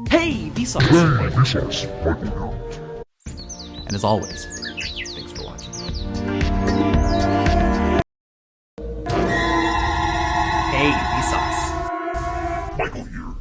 Hey, Vsauce! Hey, Vsauce, Michael here. And as always, thanks for watching. Hey, Vsauce. Michael here.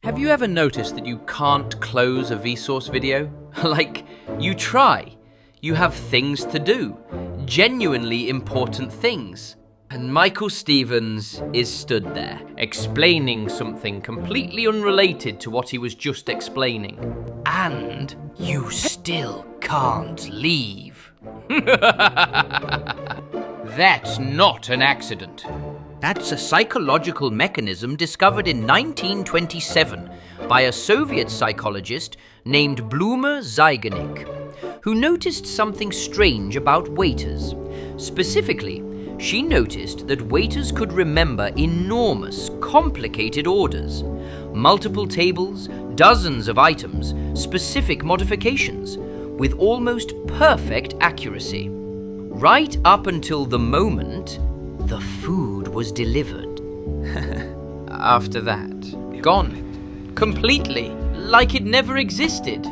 Have you ever noticed that you can't close a Vsauce video? Like, you try. You have things to do. Genuinely important things. And Michael Stevens is stood there, explaining something completely unrelated to what he was just explaining. And you still can't leave. That's not an accident. That's a psychological mechanism discovered in 1927 by a Soviet psychologist named Zeigarnik, who noticed something strange about waiters. Specifically, she noticed that waiters could remember enormous, complicated orders, multiple tables, dozens of items, specific modifications, with almost perfect accuracy, right up until the moment the food was delivered. After that, gone. Completely. Like it never existed.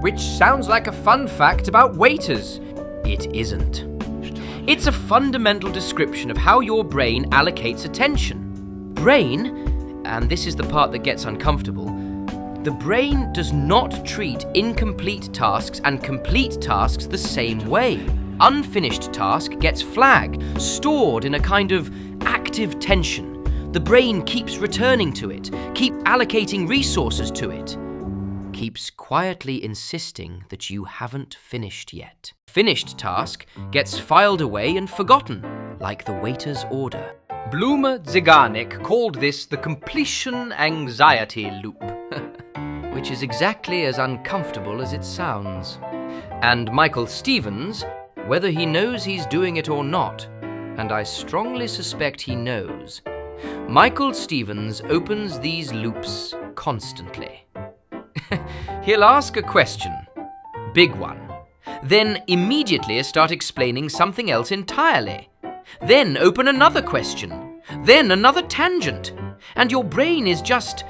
Which sounds like a fun fact about waiters. It isn't. It's a fundamental description of how your brain allocates attention. Brain, and this is the part that gets uncomfortable, the brain does not treat incomplete tasks and complete tasks the same way. Unfinished task gets flagged, stored in a kind of active tension. The brain keeps returning to it, keeps allocating resources to it, keeps quietly insisting that you haven't finished yet. Finished task gets filed away and forgotten, like the waiter's order. Zeigarnik called this the completion anxiety loop, which is exactly as uncomfortable as it sounds. And Michael Stevens, whether he knows he's doing it or not, and I strongly suspect he knows, Michael Stevens opens these loops constantly. He'll ask a question, big one, then immediately start explaining something else entirely, then open another question, then another tangent, and your brain is just,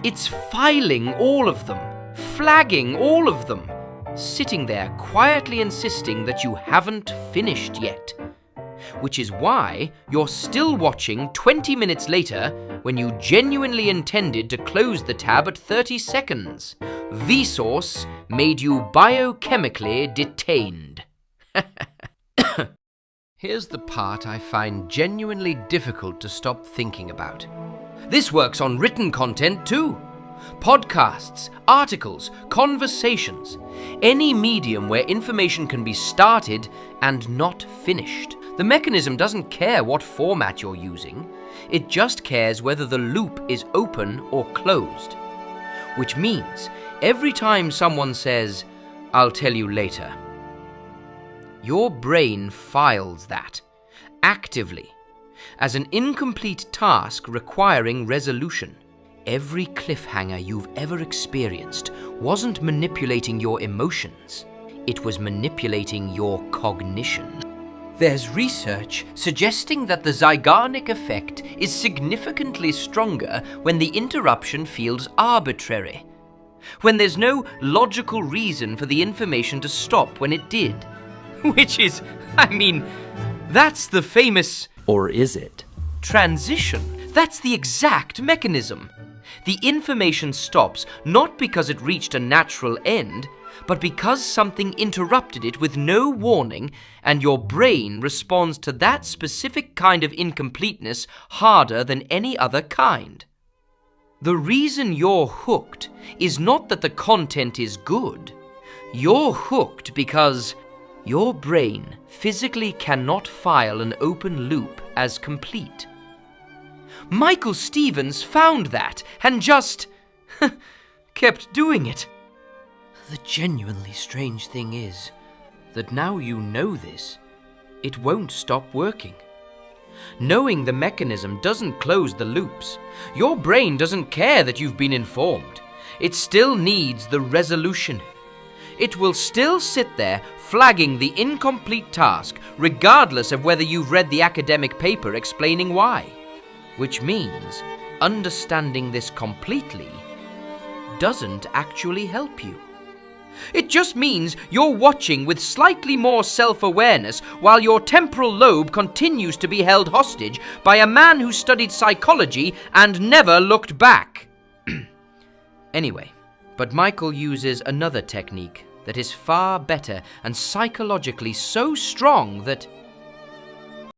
it's filing all of them, flagging all of them, sitting there quietly insisting that you haven't finished yet. Which is why you're still watching 20 minutes later when you genuinely intended to close the tab at 30 seconds. Vsauce made you biochemically detained. Here's the part I find genuinely difficult to stop thinking about. This works on written content too. Podcasts, articles, conversations, any medium where information can be started and not finished. The mechanism doesn't care what format you're using, it just cares whether the loop is open or closed. Which means, every time someone says, "I'll tell you later," your brain files that, actively, as an incomplete task requiring resolution. Every cliffhanger you've ever experienced wasn't manipulating your emotions, it was manipulating your cognition. There's research suggesting that the Zeigarnik Effect is significantly stronger when the interruption feels arbitrary, when there's no logical reason for the information to stop when it did. Which is, that's the famous... Or is it? Transition. That's the exact mechanism. The information stops not because it reached a natural end, but because something interrupted it with no warning, and your brain responds to that specific kind of incompleteness harder than any other kind. The reason you're hooked is not that the content is good. You're hooked because your brain physically cannot file an open loop as complete. Michael Stevens found that and just kept doing it. The genuinely strange thing is that now you know this, it won't stop working. Knowing the mechanism doesn't close the loops. Your brain doesn't care that you've been informed. It still needs the resolution. it will still sit there flagging the incomplete task, regardless of whether you've read the academic paper explaining why. Which means understanding this completely doesn't actually help you. It just means you're watching with slightly more self-awareness while your temporal lobe continues to be held hostage by a man who studied psychology and never looked back. Anyway, but Michael uses another technique that is far better and psychologically so strong that